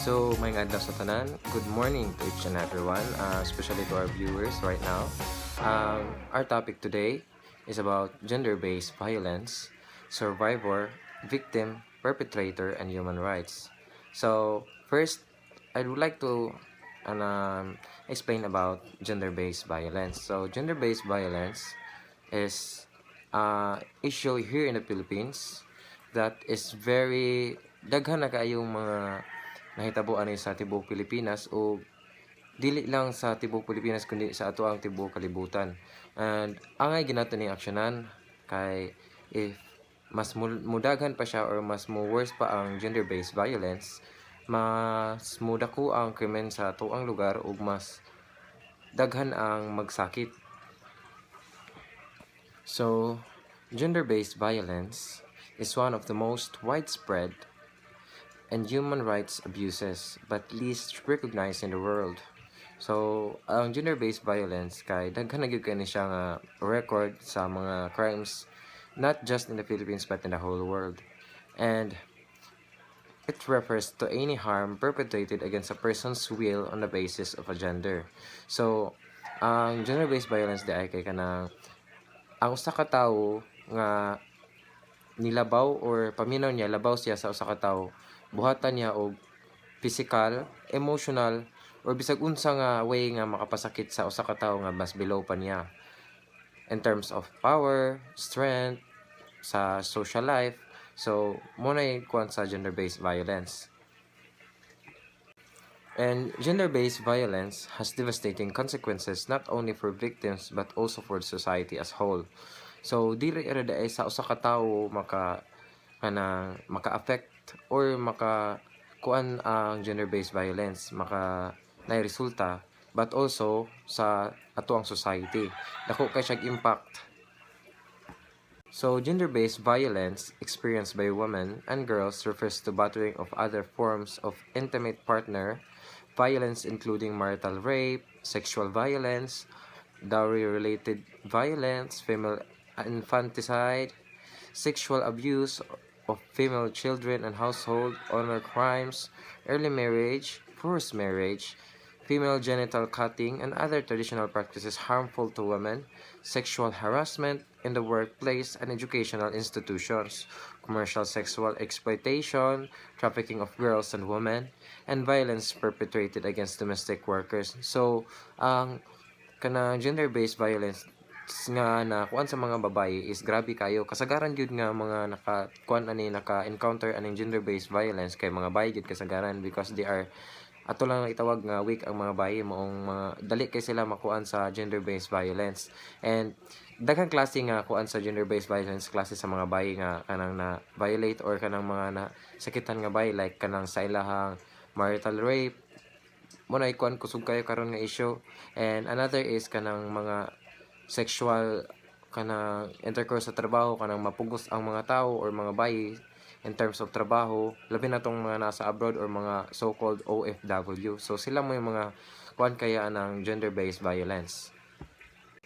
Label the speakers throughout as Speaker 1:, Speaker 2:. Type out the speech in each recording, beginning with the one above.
Speaker 1: So, may adlaw sa tanan. Good morning to each and everyone, especially to our viewers right now. Our topic today is about gender-based violence, survivor, victim, perpetrator, and human rights. So, first, I would like to explain about gender-based violence. So, gender-based violence is issue here in the Philippines that is very daghan na kaayong mga nahitaboan ni sa tibuok Pilipinas o dili lang sa tibuok Pilipinas kundi sa ato ang tibuok kalibutan. And angay ginato ning aksyonan kay if mas mudagan pa siya or mas mo worse pa ang gender-based violence, mas mudako ang krimen sa tuang lugar ug mas daghan ang magsakit. So, gender-based violence is one of the most widespread and human rights abuses but least recognized in the world. So, ang gender-based violence kay daghan na gyud kani siya nga record sa mga crimes not just in the Philippines but in the whole world. And it refers to any harm perpetrated against a person's will on the basis of a gender. So, ang gender-based violence di ay kay kanang ang usa ka tawo nga nilabaw or paminaw niya labaw siya sa usa ka tawo, buhatan niya og physical, emotional, or bisag unsa nga way nga makapasakit sa usa ka tawo nga mas below pa niya in terms of power, strength, sa social life. So, muna yung kuwan sa gender-based violence. And gender-based violence has devastating consequences not only for victims but also for society as whole. So, dili ra ay sa usa ka tawo maka-affect or kuan ang gender-based violence resulta but also sa atuang society dako kay siyang impact. So gender-based violence experienced by women and girls refers to battering of other forms of intimate partner violence including marital rape, sexual violence, dowry-related violence, female infanticide, sexual abuse of female children and household honor crimes, early marriage, forced marriage, female genital cutting, and other traditional practices harmful to women, sexual harassment in the workplace and educational institutions, commercial sexual exploitation, trafficking of girls and women, and violence perpetrated against domestic workers. So, ang kanang gender-based violence nga na kuan sa mga babae is grabe kayo kasagaran gyud nga mga naka-encounter aning gender-based violence kay mga bayi gyud kasagaran because they are ato lang itawag nga weak ang mga bayi moong mga dali kay sila makuan sa gender-based violence. And daghang klase nga kuan sa gender-based violence klase sa mga bayi nga kanang na violate or kanang mga na sakitan nga bayi like kanang sa ilahang marital rape mo na ikuan kusog kayo karon nga issue. And another is kanang mga sexual kanang intercourse sa trabaho kanang mapugos ang mga tao or mga bayi in terms of trabaho labi na tong mga nasa abroad or mga so-called OFW. So sila mo yung mga kuan kaya ng gender-based violence.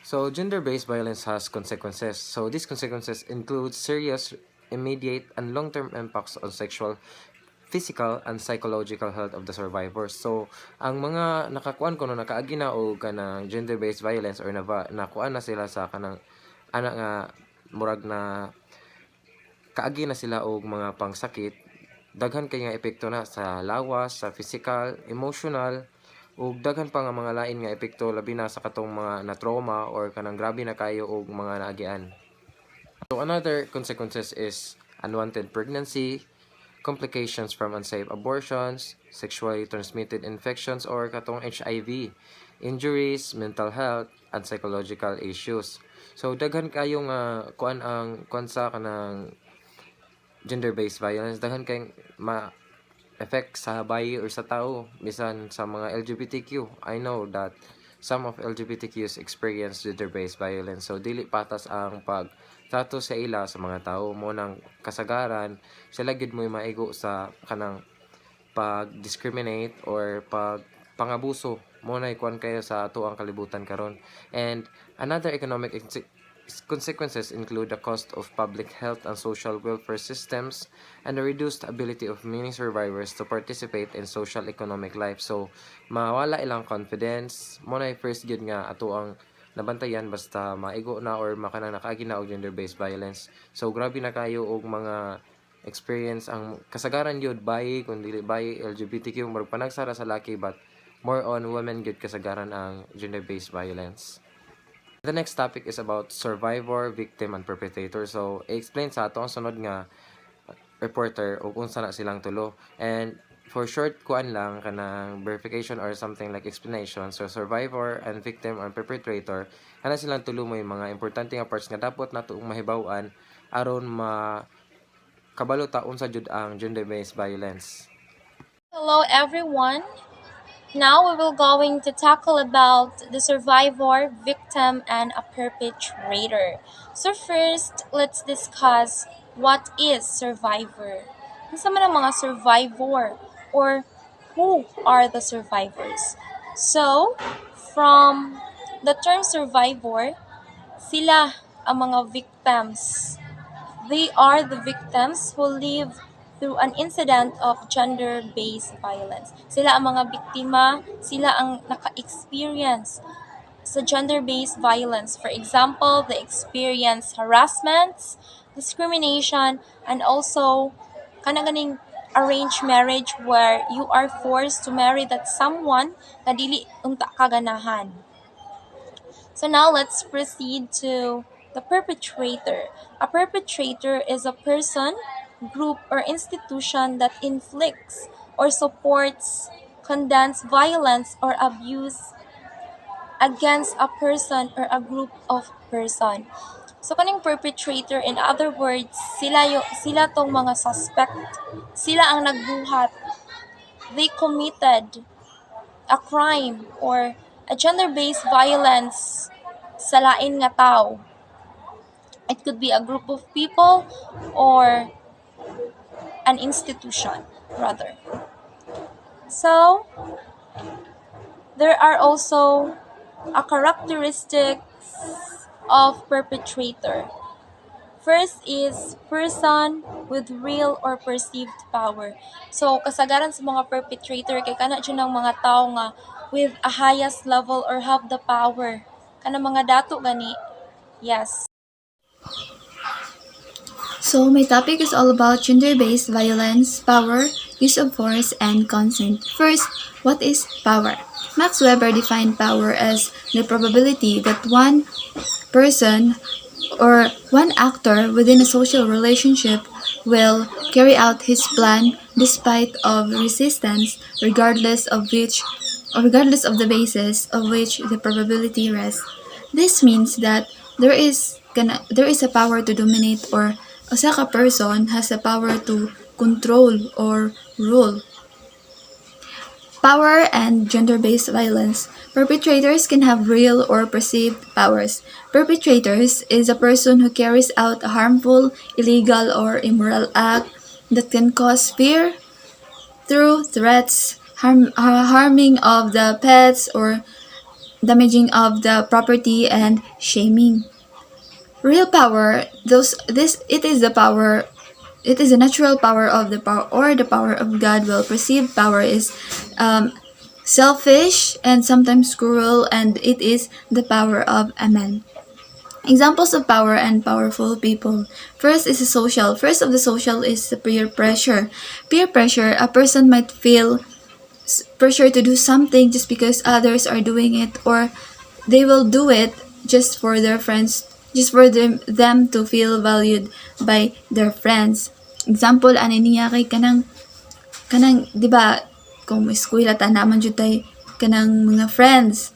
Speaker 1: So gender-based violence has consequences. So these consequences include serious, immediate, and long-term impacts on sexual, physical, and psychological health of the survivors. So, ang mga nakakuan ko no nakaagi na o kanang gender-based violence or nakuan na sila sa kanang ana nga murag na kaagi na sila og mga pangsakit, daghan kay nga epekto na sa lawas, sa physical, emotional, ug daghan pa nga mga lain nga epekto labi na sa katong mga na trauma or kanang grabe na kayo og mga naagian. So another consequences is unwanted pregnancy, complications from unsafe abortions, sexually transmitted infections or katong HIV, injuries, mental health, and psychological issues. So daghan kayo nga kuan ang kuan sa kanang gender-based violence, daghan kay ma-effect sa bayi or sa tao bisan sa mga LGBTQ. I know that some of LGBTQs experience gender-based violence. So dili patas ang pagtrato sa ila sa mga tao mo nang kasagaran sila gid mo maigo sa kanang pag-discriminate or pangabuso mo na ikuan kayo sa ato ang kalibutan karon. And another economic consequences include the cost of public health and social welfare systems and the reduced ability of many survivors to participate in social economic life. So, mawala ilang confidence. Mo na first gyud nga ato ang nabantayan basta maigo na or makanang nakaagi na og gender-based violence. So, grabe na kayo og mga experience ang kasagaran gyud bayi kun dili bayi LGBTQ murag panagsara sa laki but more on women gyud kasagaran ang gender-based violence. The next topic is about survivor, victim, and perpetrator. So, i-explain sa ato ang sunod nga reporter o kung sana silang tulo. And for short, kuan lang kanang verification or something like explanation. So, survivor and victim or perpetrator, kana silang tulo mo yung mga importante nga parts nga dapat natuong mahibaw-an aron kabalo ta unsa jud ang gender-based violence.
Speaker 2: Hello everyone. Now we will going to tackle about the survivor, victim, and a perpetrator. So first, let's discuss what is survivor. Ano man ang mga survivor or who are the survivors? So, from the term survivor, sila ang mga victims. They are the victims who live through an incident of gender-based violence. Sila ang mga biktima, sila ang naka-experience sa gender-based violence. For example, they experience harassment, discrimination, and also kanang arranged marriage where you are forced to marry that someone na dili unta kaganahan. So now let's proceed to the perpetrator. A perpetrator is a person, group, or institution that inflicts or supports, condemns violence or abuse against a person or a group of person. So kaning perpetrator, in other words, sila tong mga suspect. Sila ang nagbuhat. They committed a crime or a gender-based violence sa lain nga tao. It could be a group of people or an institution, rather. So, there are also a characteristics of perpetrator. First is person with real or perceived power. So, kasagaran sa mga perpetrator, kay kana dyan ng mga tao nga with a highest level or have the power. Kana mga dato gani. Yes.
Speaker 3: So my topic is all about gender-based violence, power, use of force, and consent. First, what is power? Max Weber defined power as the probability that one person or one actor within a social relationship will carry out his plan despite of resistance, regardless of the basis of which the probability rests. This means that there is a power to dominate, or usa ka person has the power to control or rule. Power and gender-based violence. Perpetrators can have real or perceived powers. Perpetrators is a person who carries out a harmful, illegal, or immoral act that can cause fear through threats, harming of the pets, or damaging of the property, and shaming. Real power, it is the natural power of the power or the power of God, while perceived power is selfish and sometimes cruel, and it is the power of a man. Examples of power and powerful people. First is the social. First of the social is the peer pressure. Peer pressure, a person might feel pressure to do something just because others are doing it, or they will do it just for their friends, just for them to feel valued by their friends. Example, ani niya kay kanang di ba, kung eskwela ta naman jud tay kanang mga friends.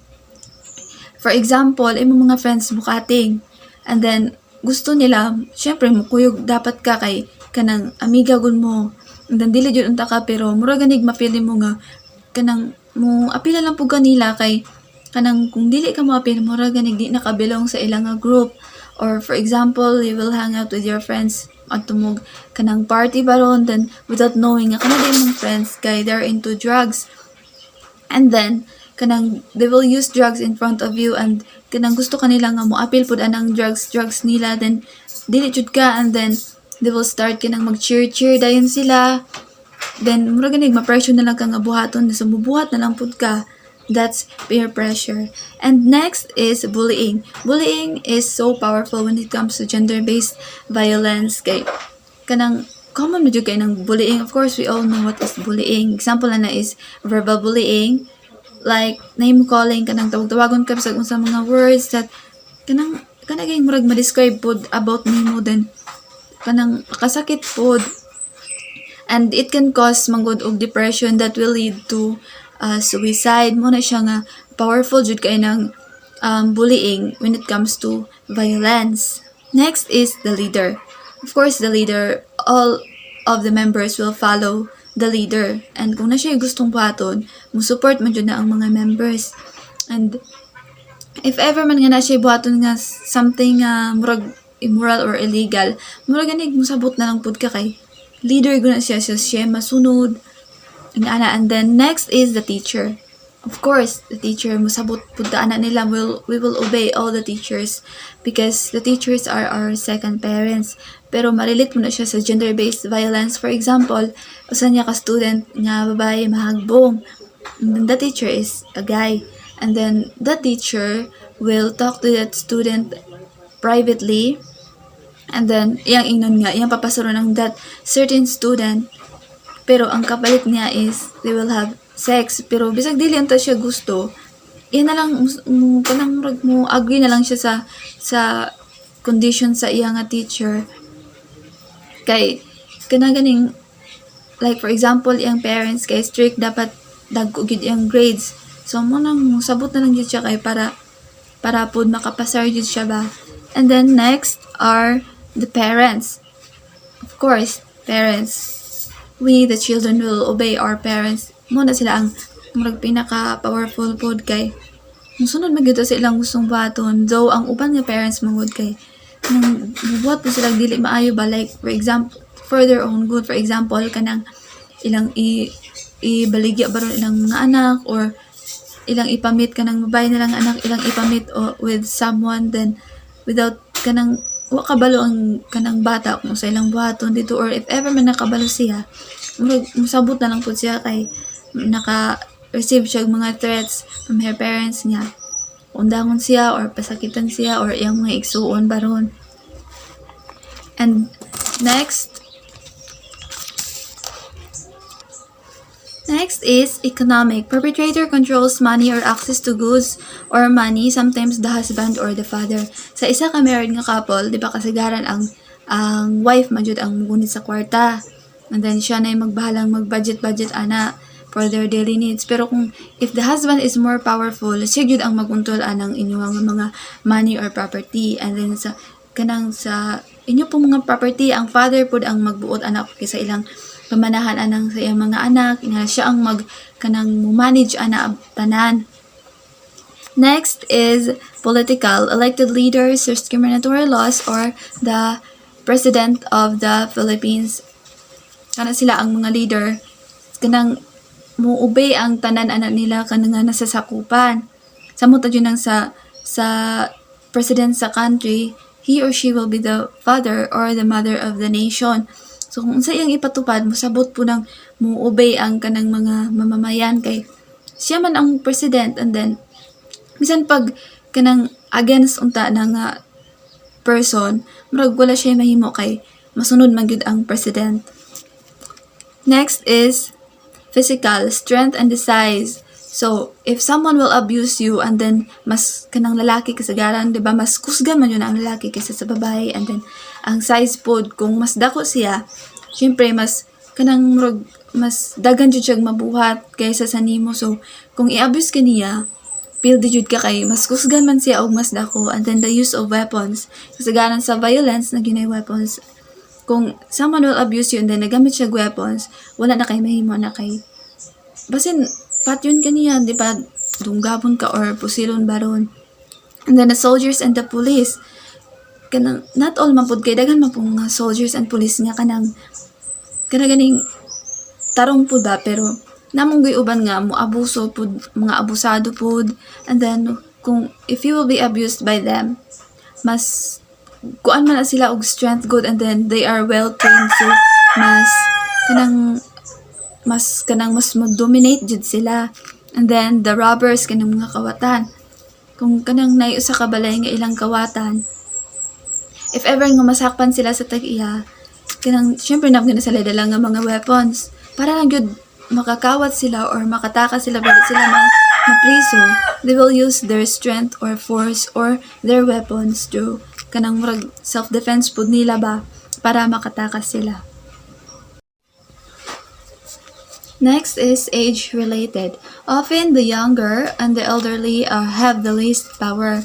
Speaker 3: For example, imo mga friends bukating, and then gusto nila, syempre mukuyog dapat ka kay kanang amiga gud mo. And then dili jud unta ka, pero mura ganig mapili mo nga kanang mo apila lang pud kanila kay kanang kung dili ka mo apil, mura ganig di nakabilong sa ilang nga group. Or for example, you will hang out with your friends at tumog kanang party baron, then without knowing nga kana din mong friends kay they're into drugs. And then kanang they will use drugs in front of you and kanang gusto kanila nga mo appeal pud anang drugs nila, then dili jud ka, and then they will start kanang mag-cheer dayon sila, then mura ganig ma-pressure na lang ka nga buhaton, so mubuhat na lang pud ka. That's peer pressure. And next is bullying. Bullying is so powerful when it comes to gender-based violence. Kay kanang common medyo kay ng bullying. Of course, we all know what is bullying. Example na is verbal bullying, like name calling, kanang tawag-tawagon ka sa unsang mga words that kanang kay murag ma-describe pod about nimo, then kanang kasakit pod, and it can cause manggod og depression that will lead to suicide. Mo na siya nga powerful jud kay ng bullying when it comes to violence. Next is the leader. Of course, the leader, all of the members will follow the leader, and kung na siya gustong buhaton, mo support man jud na ang mga members. And if ever man nga na siya buhaton nga something murag immoral or illegal, murag ganig musabot na lang pud ka kay leader guna siya masunod. And then next is the teacher. Of course, the teacher musabot pud ana nila, we will obey all the teachers because the teachers are our second parents. Pero ma-relate mo na siya sa gender-based violence. For example, usa niya ka student nga babae mahagbong, and then the teacher is a guy, and then the teacher will talk to that student privately, and then iyang papasuro ng that certain student, pero ang kapalit niya is they will have sex. Pero bisag dili anta siya gusto, na lang kanang mo agree na lang siya sa condition sa iyang nga teacher. Kay ganing, like for example, iyang parents kay strict, dapat dagko gid iyang grades. So mo nang sabot na lang gid siya kay para pod makapasar gid siya ba. And then next are the parents. Of course, parents. We, the children, will obey our parents. Muna sila ang murag pinaka-powerful pod kay musunod magyud sa ilang gustong baton. Though, ang uban nga parents mangod kay nang buhat po silang dili maayo ba, like for example, for their own good. For example, kanang ilang ibaligya baron ilang mga anak, or ilang ipamit kanang babae nilang anak, ilang ipamit with someone, then without kanang wa kabalo ang kanang bata kung sa ilang buhaton dito, or if ever man nakabalo siya, musabot na lang po siya kay naka-receive siya mga threats from her parents niya. Undangon siya or pasakitan siya or iyang mga igsuon baron. And next is economic. Perpetrator controls money or access to goods or money, sometimes the husband or the father. Sa isa ka married nga couple, di ba kasagaran ang wife majud ang mugunit sa kwarta. And then siya na yung magbahalang mag-budget ana for their daily needs. Pero kung if the husband is more powerful, siya jud ang maguntol anang inyong mga money or property. And then sa inyo pong mga property, ang father pud ang magbuot anak kaysa ilang pamanahan anang sa iyang mga anak, nga siya ang manage ana tanan. Next is political. Elected leaders, discriminatory laws, or the President of the Philippines. Kana sila ang mga leader, kanang muobey ang tanan anak nila kanang nasa sakupan. Samot yun sa president sa country, he or she will be the father or the mother of the nation. So kung sa iyang ipatupad, musabot po ng muobey ang kanang mga mamamayan kay siya man ang president, and then bisan pag kanang against unta ng person, murag wala siya mahimo kay masunod man gyud ang president. Next is physical, strength and the size. So, if someone will abuse you, and then mas kanang lalaki kasagaran, 'di ba? Mas kusgan man yun ang lalaki kaysa sa babae, and then ang size pod kung mas dako siya, syempre mas kanang mas dagan jud siya mabuhat kaysa sa nimo. So, kung i-abuse ka niya, feel jud ka kay mas kusgan man siya og mas dako. And then the use of weapons, kasagaran sa violence na ginay weapons. Kung someone will abuse you and then nagamit siya weapons, wala na kay mahimo na kay basin patyon kaniya, di ba, dunggabon ka or pusilon baron. And then the soldiers and the police, kanang not all mapud kay daghan man pong soldiers and police nga kanang ganing tarong puda, pero namong uban nga mo abuso pud, mga abusado pud, and then kung if you will be abused by them, mas kuan man na sila og strength good, and then they are well trained, so mas mas mag-dominate jud sila. And then the robbers kanang mga kawatan, kung kanang nay usa ka balay nga ilang kawatan, if ever nga masakpan sila sa tag-iya, kanang syempre na sila dala nga mga weapons para lang gyud makakawat sila or makatakas sila bago sila mapriso. They will use their strength or force or their weapons to kanang murag self-defense pud nila ba para makatakas sila. Next is age-related. Often, the younger and the elderly have the least power.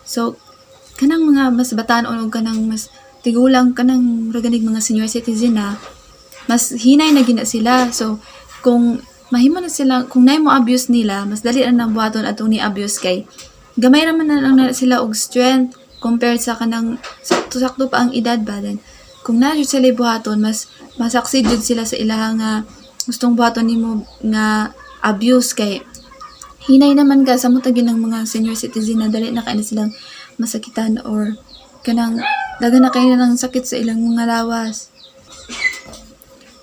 Speaker 3: So, kanang mga mas batanon o kanang mas tigulang kanang raganig mga senior citizen na, mas hinay na gina sila. So, kung mahimo na sila, kung naay mo abuse nila, mas dali na nang buhaton atong ni abuse kay gamay naman na lang na sila og strength compared sa kanang sakto pa ang edad ba. Then, kung na jud sila buhaton, mas masaksid jud sila sa ilahang gustong buhaton nimo nga abuse kay hinay naman ka sa mutagin ng mga senior citizen na dali na kayo na silang masakitan or kanang daga na kayo ng sakit sa ilang mga lawas.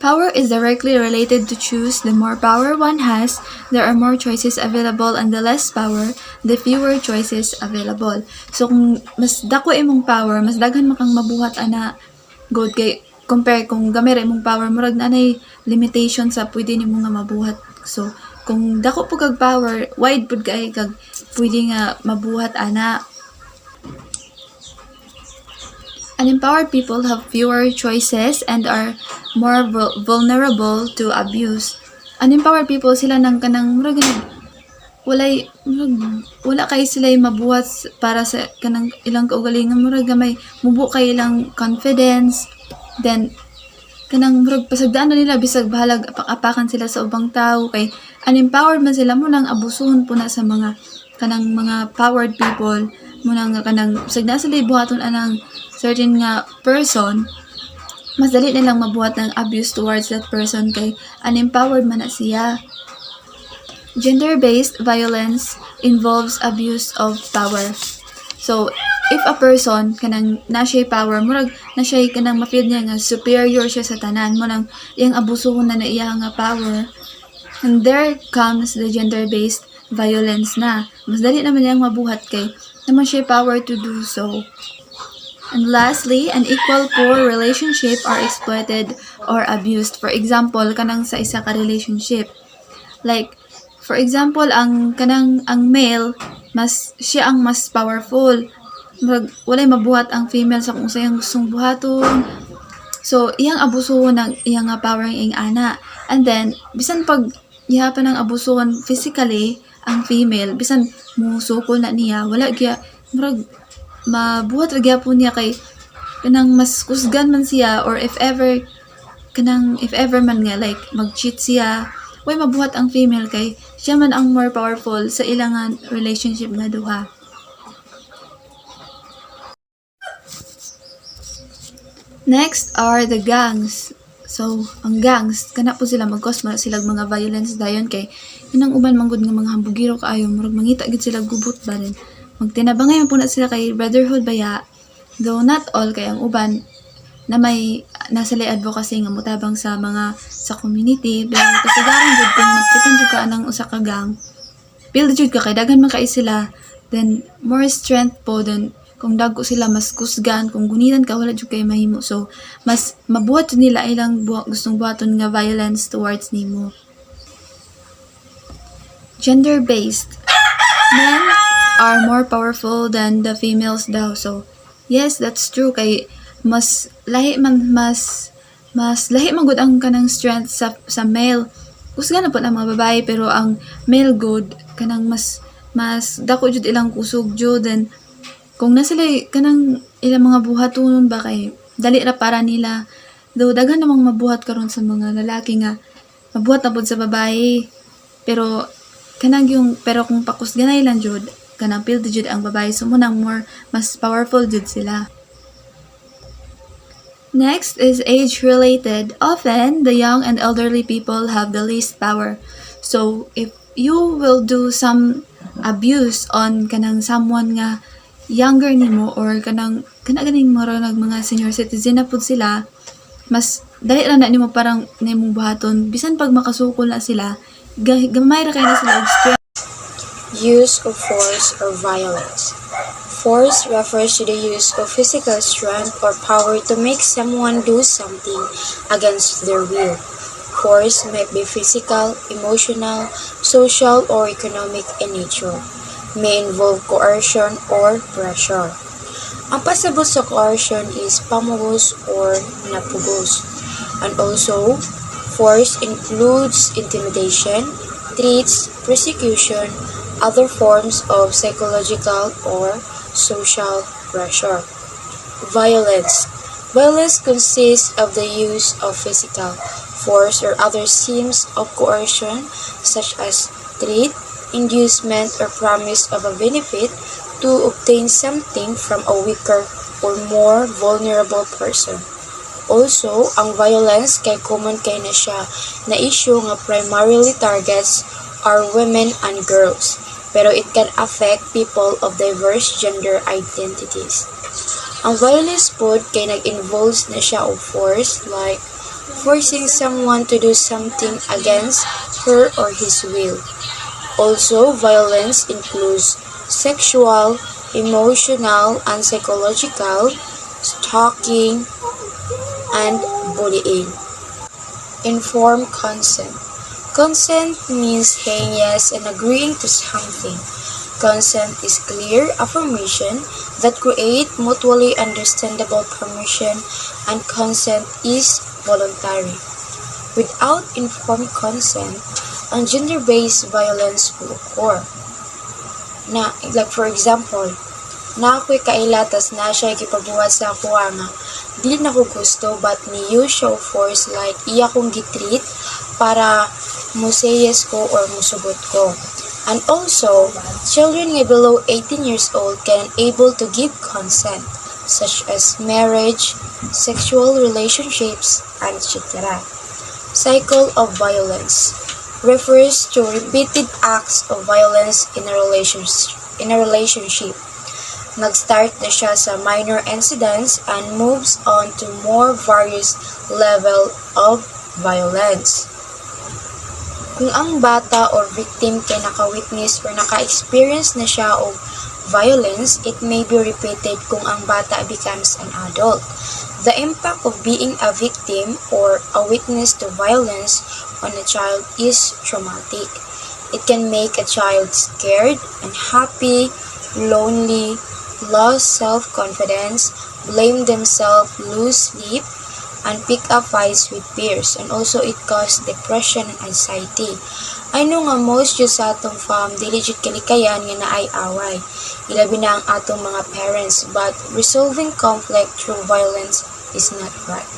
Speaker 3: Power is directly related to choose. The more power one has, there are more choices available, and the less power, the fewer choices available. So kung mas dako imong power, mas daghan makang mabuhat ana good kay compare kung gamay ra imong power, murag na nay limitation sa pwede nimo nga mabuhat. So kung dako po kag power, wide pud kay kag pwede nga mabuhat ana. Unempowered people have fewer choices and are more vulnerable to abuse. Unempowered people sila nang kanang murag wala kay sila mabuhat para sa kanang ilang kaugalingon, murag may mubo kay ilang confidence, then kanang murag pasagdaan na nila bisag bahalag apak-apakan sila sa ubang tao kay unempowered man sila mo nang abusuhon po na sa mga kanang mga powered people mo nang kanang pasagdaan sila buhaton anang certain nga person, mas dali nilang mabuhat ng abuse towards that person kay unempowered man na siya. Gender-based violence involves abuse of power. So, if a person kanang na siya power, murag na siya kanang ma-feel niya nga superior siya sa tanan mo nang iyang abusuhon na iya nga power, and there comes the gender-based violence na. Mas dali naman niyang mabuhat kay naman siya power to do so. And lastly, unequal poor relationship are exploited or abused. For example, kanang sa isa ka relationship. Like, for example, ang male, siya ang mas powerful. Walay mabuhat ang female sa kung sayang gustong buhaton. So, iyang abusuhon ng iyang power ng ana. And then, bisan pag ihapan ng abusuhon physically, ang female, bisan musukol na niya, wala kaya, mabuhat ra gyapon niya kay kanang mas kusgan man siya, or if ever man nga like mag-cheat siya, way mabuhat ang female kay siya man ang more powerful sa ilang relationship nga duha. Next are the gangs. So, ang gangs, kana po sila mag-cause sila mga violence dayon kay inang uban manggod nga mga hambugiro kaayo, murag mangita gid sila gubot ba rin. Magtinabangay po na sila kay brotherhood baya, though not all kay ang uban na may nasa lay advocacy nga mutabang sa community, pero kasagaran jud kung magtripan jud ka anang usa ka gang, build jud ka kay daghan man kay sila, then more strength po, then kung dagko sila mas kusgan, kung gunitan ka wala jud kay mahimo, so mas mabuhat jud nila ilang gustong buhaton nga violence towards nimo. Gender-based. Men are more powerful than the females daw. So, yes, that's true kay mas lahi man gud ang kanang strength sa male. Kusga na po ang mga babae, pero ang male good kanang mas dako jud ilang kusog jud, then kung nasa kanang ilang mga buhatonon ba kay dali ra para nila. Though daghan namang mabuhat karon sa mga lalaki nga mabuhat na pud sa babae, pero kung pakusganay lang jud kanang field jud ang babae, so munang mas powerful jud sila. Next is age related. Often, the young and elderly people have the least power. So, if you will do some abuse on kanang someone nga younger nimo or kanang ganing moro nag mga senior citizen na pud sila, mas dali ra na nimo parang nimo buhaton bisan pag makasukol na sila, gamay ra kay na sila og strength.
Speaker 4: Use of force or violence. Force refers to the use of physical strength or power to make someone do something against their will. Force might be physical, emotional, social, or economic in nature. May involve coercion or pressure. Ang pasabot sa coercion is pamugos or napugos. And also, force includes intimidation, threats, persecution, other forms of psychological or social pressure. Violence. Violence consists of the use of physical force or other schemes of coercion such as threat, inducement, or promise of a benefit to obtain something from a weaker or more vulnerable person. Also, ang violence kay common kay na siya na issue nga primarily targets are women and girls, pero it can affect people of diverse gender identities. Ang violence pod kay nag-involves na siya of force like forcing someone to do something against her or his will. Also, violence includes sexual, emotional, and psychological, stalking, and bullying. Informed consent. Consent means saying yes and agreeing to something. Consent is clear affirmation that create mutually understandable permission, and consent is voluntary. Without informed consent, ang gender-based violence will occur. Like for example, na ako'y kailatas na siya gipabuhat sa ako nga dili na ko gusto but ni use siya of force like iya kong gitreat para musayes ko or musubot ko. And also, children nga below 18 years old can able to give consent such as marriage, sexual relationships, and etc. Cycle of violence refers to repeated acts of violence in a relationship. Nag-start na siya sa minor incidents and moves on to more various level of violence. Kung ang bata or victim kay naka-witness or naka-experience na siya of violence, it may be repeated kung ang bata becomes an adult. The impact of being a victim or a witness to violence on a child is traumatic. It can make a child scared, unhappy, lonely, lose self-confidence, blame themselves, lose sleep, and pick up fights with peers. And also, it causes depression and anxiety. I know nga most jud sa atong fam, dili jud kalikayan nga naay away. Ilabi na ang atong mga parents, but resolving conflict through violence is not right.